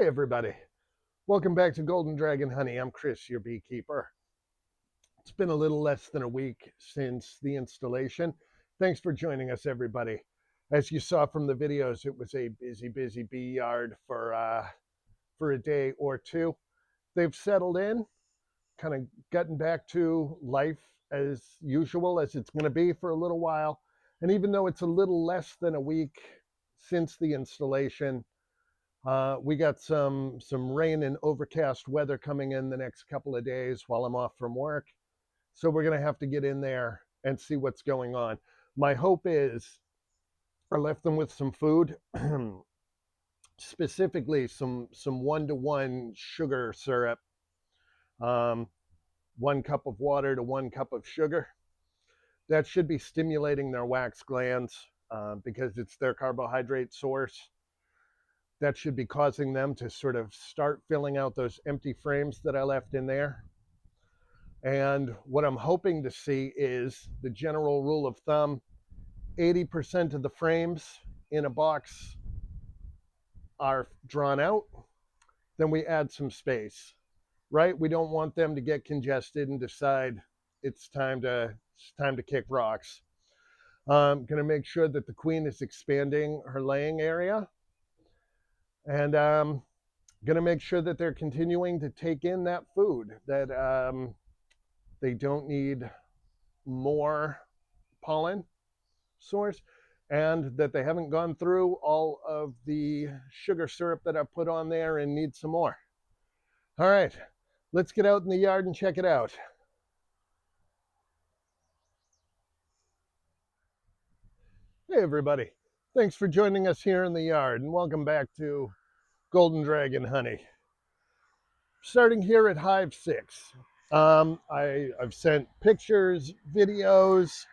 Hey everybody, welcome back to Golden Dragon Honey. I'm Chris, your beekeeper. It's been a little less than a week since the installation. Thanks for joining us, everybody. As you saw from the videos, it was a busy bee yard for a day or two. They've settled in, kind of gotten back to life as usual, as it's going to be for a little while. And even though it's a little less than a week since the installation, we got some rain and overcast weather coming in the next couple of days while I'm off from work. So we're going to have to get in there and see what's going on. My hope is I left them with some food, specifically some 1-to-1 sugar syrup, 1 cup of water to 1 cup of sugar. That should be stimulating their wax glands because it's their carbohydrate source. That should be causing them to sort of start filling out those empty frames that I left in there. And what I'm hoping to see is the general rule of thumb, 80% of the frames in a box are drawn out. Then we add some space, right? We don't want them to get congested and decide it's time to kick rocks. I'm going to make sure that the queen is expanding her laying area. And going to make sure that they're continuing to take in that food, that they don't need more pollen source, and that they haven't gone through all of the sugar syrup that I put on there and need some more. All right, let's get out in the yard and check it out. Hey everybody, thanks for joining us here in the yard, and welcome back to Golden Dragon Honey. Starting here at Hive VI. I've sent pictures, videos.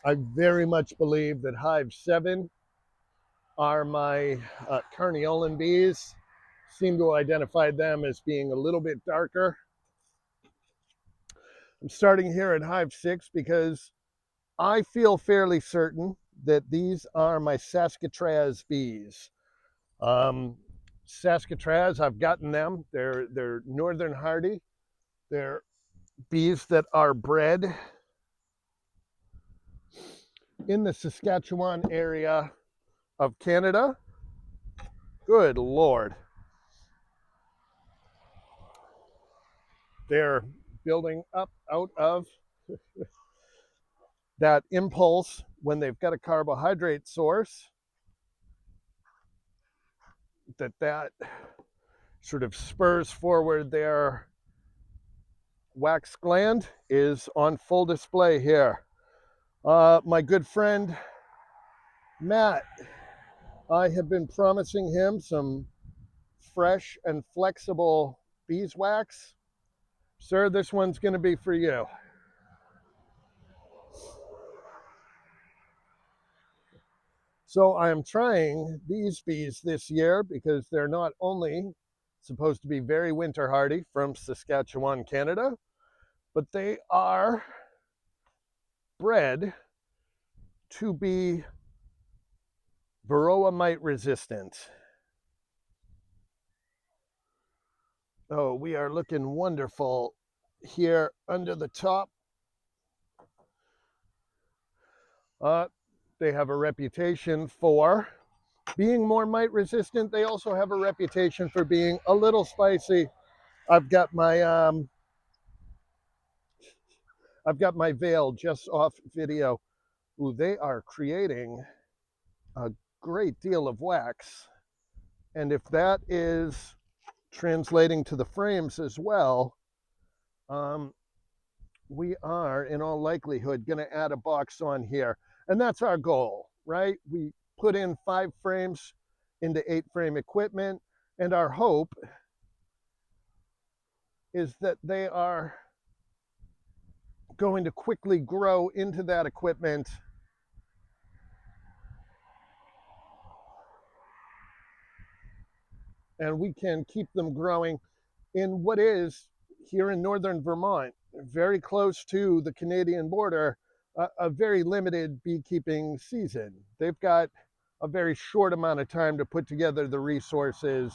I very much believe that Hive VII are my Carniolan bees. Seem to identify them as being a little bit darker. I'm starting here at Hive VI because I feel fairly certain that these are my Saskatraz bees. Saskatraz, I've gotten them. They're northern hardy. They're bees that are bred in the Saskatchewan area of Canada. Good Lord. They're building up out of that impulse when they've got a carbohydrate source, that sort of spurs forward their wax gland is on full display here. My good friend Matt, I have been promising him some fresh and flexible beeswax. Sir, this one's going to be for you. So I am trying these bees this year because they're not only supposed to be very winter hardy from Saskatchewan, Canada, but they are bred to be varroa mite resistant. Oh, we are looking wonderful here under the top. They have a reputation for being more mite resistant. They also have a reputation for being a little spicy. I've got my veil just off video. Ooh, they are creating a great deal of wax. And if that is translating to the frames as well, we are in all likelihood going to add a box on here. And that's our goal, right? We put in 5 frames into 8 frame equipment, and our hope is that they are going to quickly grow into that equipment and we can keep them growing in what is, here in northern Vermont, very close to the Canadian border, a very limited beekeeping season. They've got a very short amount of time to put together the resources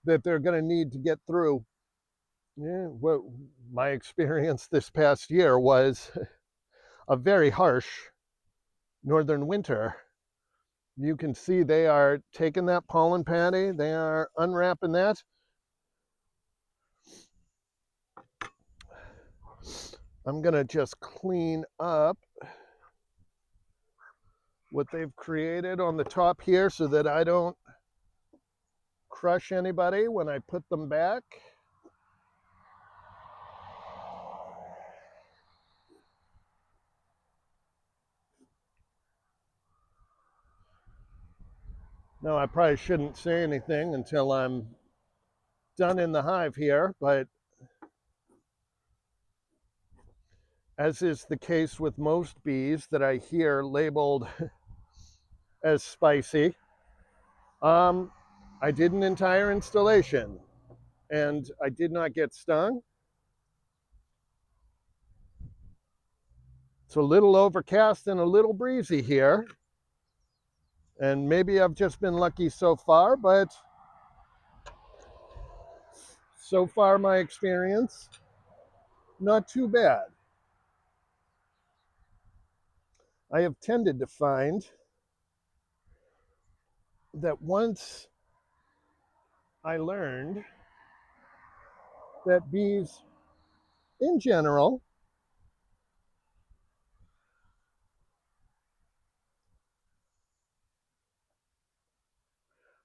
that they're going to need to get through. Yeah, well, my experience this past year was a very harsh northern winter. You can see they are taking that pollen patty, they are unwrapping that. I'm going to just clean up what they've created on the top here so that I don't crush anybody when I put them back. Now, I probably shouldn't say anything until I'm done in the hive here, but as is the case with most bees that I hear labeled as spicy, I did an entire installation and I did not get stung. It's a little overcast and a little breezy here, and maybe I've just been lucky so far, but so far my experience, not too bad. I have tended to find that once I learned that bees in general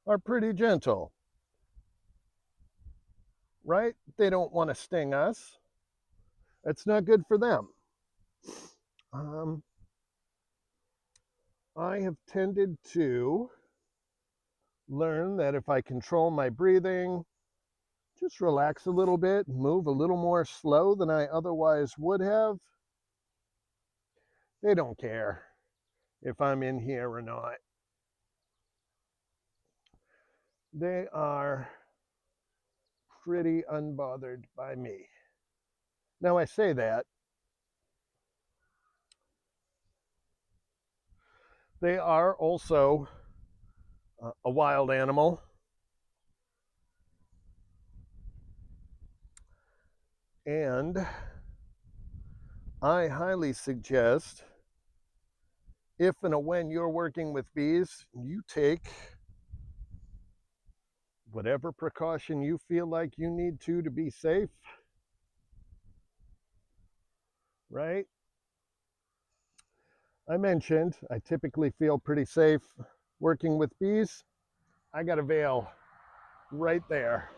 are pretty gentle, right? They don't want to sting us. It's not good for them. I have tended to learn that if I control my breathing, just relax a little bit, move a little more slow than I otherwise would have, they don't care if I'm in here or not. They are pretty unbothered by me. Now, I say that, they are also a wild animal, and I highly suggest, if and when you're working with bees, you take whatever precaution you feel like you need to be safe, right? I mentioned I typically feel pretty safe working with bees. I got a veil right there.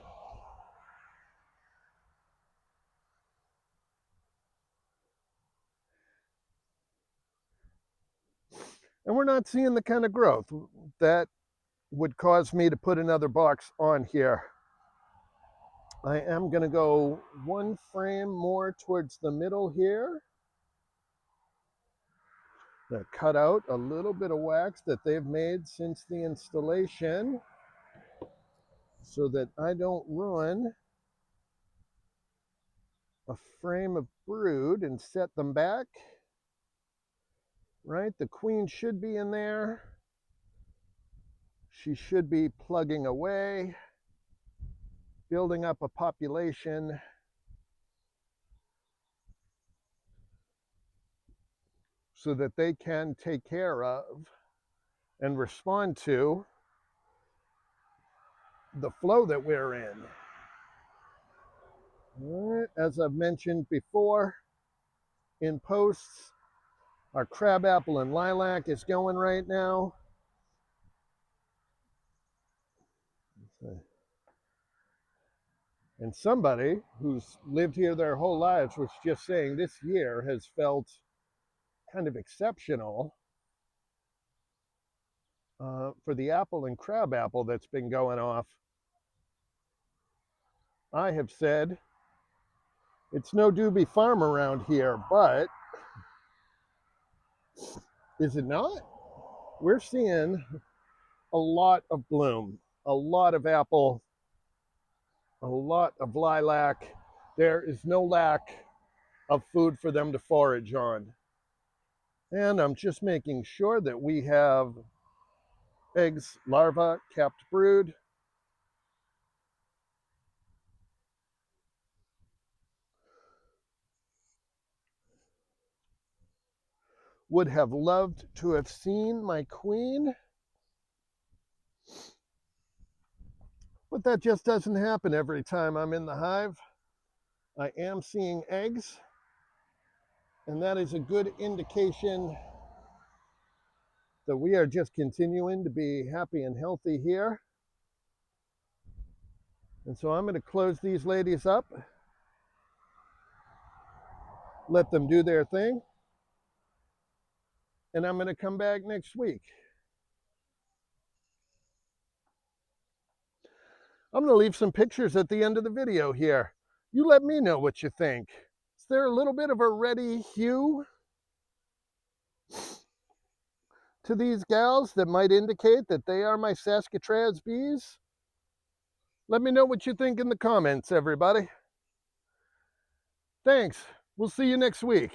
And we're not seeing the kind of growth that would cause me to put another box on here. I am going to go one frame more towards the middle here. Gonna cut out a little bit of wax that they've made since the installation so that I don't ruin a frame of brood and set them back. Right, the queen should be in there. She should be plugging away, building up a population so that they can take care of and respond to the flow that we're in. As I've mentioned before in posts, our crabapple and lilac is going right now. And somebody who's lived here their whole lives was just saying this year has felt kind of exceptional for the apple and crabapple that's been going off. I have said it's no doobie farm around here, but is it not? We're seeing a lot of bloom, a lot of apple, a lot of lilac. There is no lack of food for them to forage on. And I'm just making sure that we have eggs, larvae, capped brood. Would have loved to have seen my queen, but that just doesn't happen every time I'm in the hive. I am seeing eggs, and that is a good indication that we are just continuing to be happy and healthy here. And so I'm going to close these ladies up, let them do their thing, and I'm going to come back next week. I'm going to leave some pictures at the end of the video here. You let me know what you think. Is there a little bit of a reddy hue to these gals that might indicate that they are my Saskatraz bees? Let me know what you think in the comments, everybody. Thanks. We'll see you next week.